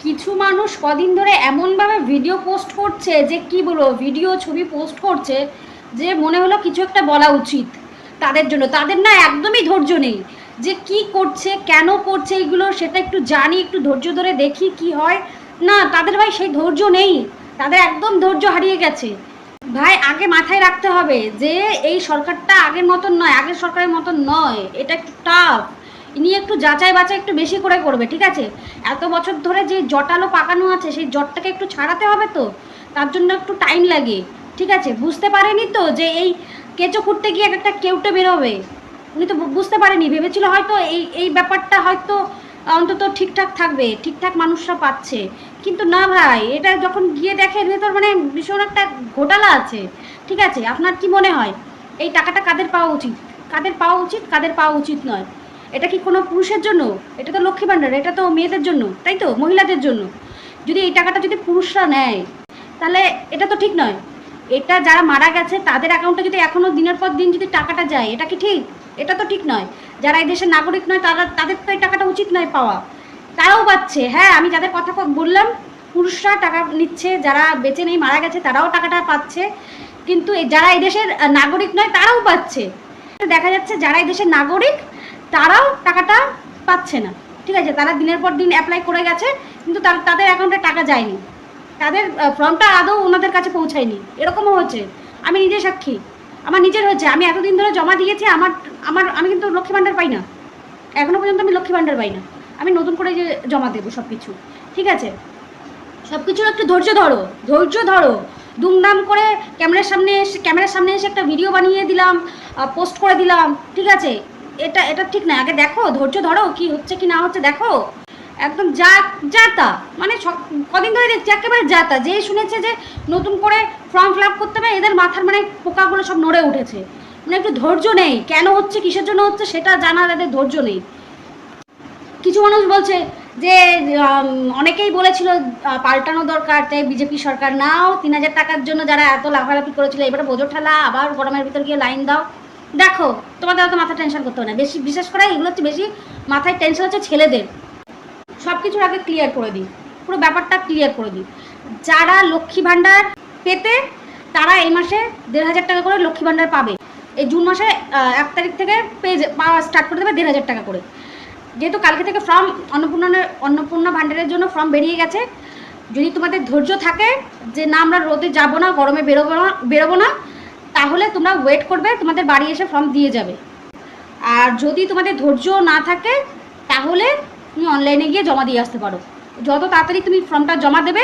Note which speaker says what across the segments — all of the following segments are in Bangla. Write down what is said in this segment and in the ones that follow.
Speaker 1: কিছু মানুষ কদিন ধরে এমনভাবে ভিডিও পোস্ট করছে যে কি বলবো, ভিডিও ছবি পোস্ট করছে যে মনে হলো কিছু একটা বলা উচিত তাদের জন্য। তাদের না একদমই ধৈর্য নেই যে কি করছে, কেন করছে এগুলো, সেটা একটু জানি, একটু ধৈর্য ধরে দেখি কি হয়। না, তাদের ভাই সেই ধৈর্য নেই, তাদের একদম ধৈর্য হারিয়ে গেছে। ভাই আগে মাথায় রাখতে হবে যে এই সরকারটা আগের মতন নয়, আগের সরকারের মতন নয়, এটা একটু টাফ। ইনি একটু যাচাই বাছাই একটু বেশি করে করবে, ঠিক আছে? এত বছর ধরে যে জটালো পাকানো আছে সেই জটটাকে একটু ছাড়াতে হবে, তো তার জন্য একটু টাইম লাগে, ঠিক আছে? বুঝতে পারেনি তো যে এই কেঁচো খুঁড়তে গিয়ে একটা কেউটে বেরোবে। উনি তো বুঝতে পারেনি, ভেবেছিল হয়তো এই এই ব্যাপারটা হয়তো অন্তত ঠিকঠাক থাকবে, ঠিকঠাক মানুষরা পাচ্ছে। কিন্তু না ভাই, এটা যখন গিয়ে দেখে ভেতর মানে ভীষণ একটা ঘোটালা আছে, ঠিক আছে? আপনার কি মনে হয় এই টাকাটা কাদের পাওয়া উচিত, কাদের পাওয়া উচিত, কাদের পাওয়া উচিত নয়? এটা কি কোনো পুরুষের জন্য? এটা তো লক্ষ্মী ভাণ্ডার, এটা তো মেয়েদের জন্য, তাই তো, মহিলাদের জন্য। যদি এই টাকাটা যদি পুরুষরা নেয় তাহলে এটা তো ঠিক নয়। এটা যারা মারা গেছে তাদের অ্যাকাউন্টে যদি এখনও দিনের পর দিন যদি টাকাটা যায়, এটা কি ঠিক? এটা তো ঠিক নয়। যারা এই দেশের নাগরিক নয় তাদের তো এই টাকাটা উচিত নয় পাওয়া। তারাও পাচ্ছে, হ্যাঁ, আমি যাদের কথা বললাম, পুরুষরা টাকা নিচ্ছে, যারা বেঁচে নেই মারা গেছে তারাও টাকাটা পাচ্ছে, কিন্তু যারা এই দেশের নাগরিক নয় তারাও পাচ্ছে। দেখা যাচ্ছে যারা এই দেশের নাগরিক তারাও টাকাটা পাচ্ছে না, ঠিক আছে? তারা দিনের পর দিন অ্যাপ্লাই করে গেছে কিন্তু তাদের অ্যাকাউন্টে টাকা যায়নি, তাদের ফর্মটা আদৌ ওনাদের কাছে পৌঁছায়নি, এরকমও হচ্ছে। আমি নিজে সাক্ষী, আমার নিজের হয়েছে। আমি এতদিন ধরে জমা দিয়েছি, আমি কিন্তু লক্ষ্মী ভাণ্ডার পাই না, এখনও পর্যন্ত আমি লক্ষ্মী ভাণ্ডার পাই না। আমি নতুন করে যে জমা দেবো সব কিছু, ঠিক আছে? সব কিছুর একটু ধৈর্য ধরো, ধৈর্য ধরো। দুমদাম করে ক্যামেরার সামনে এসে একটা ভিডিও বানিয়ে দিলাম, পোস্ট করে দিলাম, ঠিক আছে? এটা এটা ঠিক না। আগে দেখো, ধৈর্য ধরো, কি হচ্ছে কি না হচ্ছে দেখো। একদম যাতা মানে কদিন ধরে দেখছি একেবারে যাতা। যে শুনেছে যে নতুন করে ফর্ম ফিল আপ করতে হবে, এদের মাথার মানে পোকাগুলো সব নড়ে উঠেছে। মানে একটু ধৈর্য নেই, কেন হচ্ছে, কিসের জন্য হচ্ছে সেটা জানার এদের ধৈর্য নেই। কিছু মানুষ বলছে যে অনেকেই বলেছিল পাল্টানো দরকার, তাই বিজেপি সরকার নাও 3,000 টাকার জন্য যারা এত লাফালাফি করেছিল, এবারে বোঝো ঠেলা, আবার গরমের ভিতর গিয়ে লাইন দাও। দেখো, তোমাদের অত মাথা টেনশন করতে হবে না বেশি, বিশেষ করে এগুলো হচ্ছে বেশি মাথায় টেনশন হচ্ছে ছেলেদের। সব কিছুর আগে ক্লিয়ার করে দিই, পুরো ব্যাপারটা ক্লিয়ার করে দিই। যারা লক্ষ্মী ভাণ্ডার পেতে, তারা এই মাসে 1,500 টাকা করে লক্ষ্মী ভাণ্ডার পাবে। এই জুন মাসে 1 তারিখ থেকে পাওয়া স্টার্ট করে দেবে 1,500 টাকা করে। যেহেতু কালকে থেকে ফর্ম অন্নপূর্ণা ভাণ্ডারের জন্য ফর্ম বেরিয়ে গেছে, যদি তোমাদের ধৈর্য থাকে যে না আমরা রোদে যাব না, গরমে বেরোবো না, তাহলে তোমরা ওয়েট করবে, তোমাদের বাড়ি এসে ফর্ম দিয়ে যাবে। আর যদি তোমাদের ধৈর্য না থাকে তাহলে তুমি অনলাইনে গিয়ে জমা দিয়ে আসতে পারো। যত তাড়াতাড়ি তুমি ফর্মটা জমা দেবে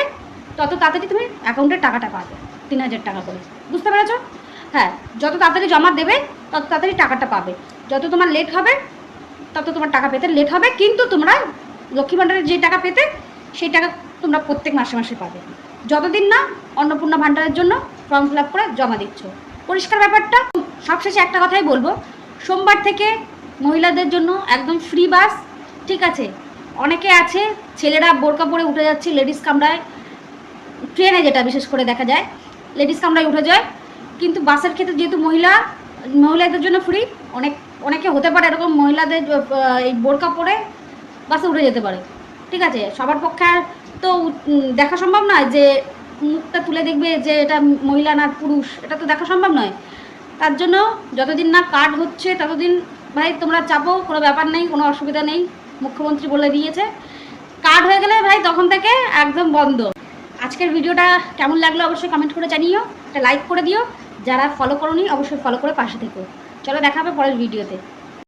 Speaker 1: তত তাড়াতাড়ি তুমি অ্যাকাউন্টের টাকাটা পাবে, 3,000 টাকা করে। বুঝতে পেরেছো? হ্যাঁ, যত তাড়াতাড়ি জমা দেবে তত তাড়াতাড়ি টাকাটা পাবে। যত তোমার লেট হবে তত তোমার টাকা পেতে লেট হবে, কিন্তু তোমরা লক্ষ্মী ভাণ্ডারের যে টাকা পেতে সেই টাকা তোমরা প্রত্যেক মাসে মাসে পাবে, যতদিন না অন্নপূর্ণা ভাণ্ডারের জন্য ফর্ম ফিল আপ করে জমা দিচ্ছ। পরিষ্কার ব্যাপারটা। সবশেষে একটা কথাই বলবো, সোমবার থেকে মহিলাদের জন্য একদম ফ্রি বাস, ঠিক আছে? অনেকে আছে ছেলেরা বোরকা পরে উঠে যাচ্ছে লেডিস কামরায়, ট্রেনে যেটা বিশেষ করে দেখা যায় লেডিস কামরায় উঠে যায়, কিন্তু বাসের ক্ষেত্রে যেহেতু মহিলাদের জন্য ফ্রি, অনেকে হতে পারে এরকম মহিলাদের এই বোরকা পরে বাসে উঠে যেতে পারে, ঠিক আছে? সবার পক্ষে তো দেখা সম্ভব নয় যে মুখটা তুলে দেখবে যে এটা মহিলা না পুরুষ, এটা তো দেখা সম্ভব নয়। তার জন্য যতদিন না কার্ড হচ্ছে ততদিন ভাই তোমরা চাপো, কোনো ব্যাপার নেই, কোনো অসুবিধা নেই, মুখ্যমন্ত্রী বলে দিয়েছে। কার্ড হয়ে গেলে ভাই তখন থেকে একদম বন্ধ। আজকের ভিডিওটা কেমন লাগলো অবশ্যই কমেন্ট করে জানিও, একটা লাইক করে দিও, যারা ফলো করোনি অবশ্যই ফলো করে পাশে থেকো। চলো দেখা হবে পরের ভিডিওতে।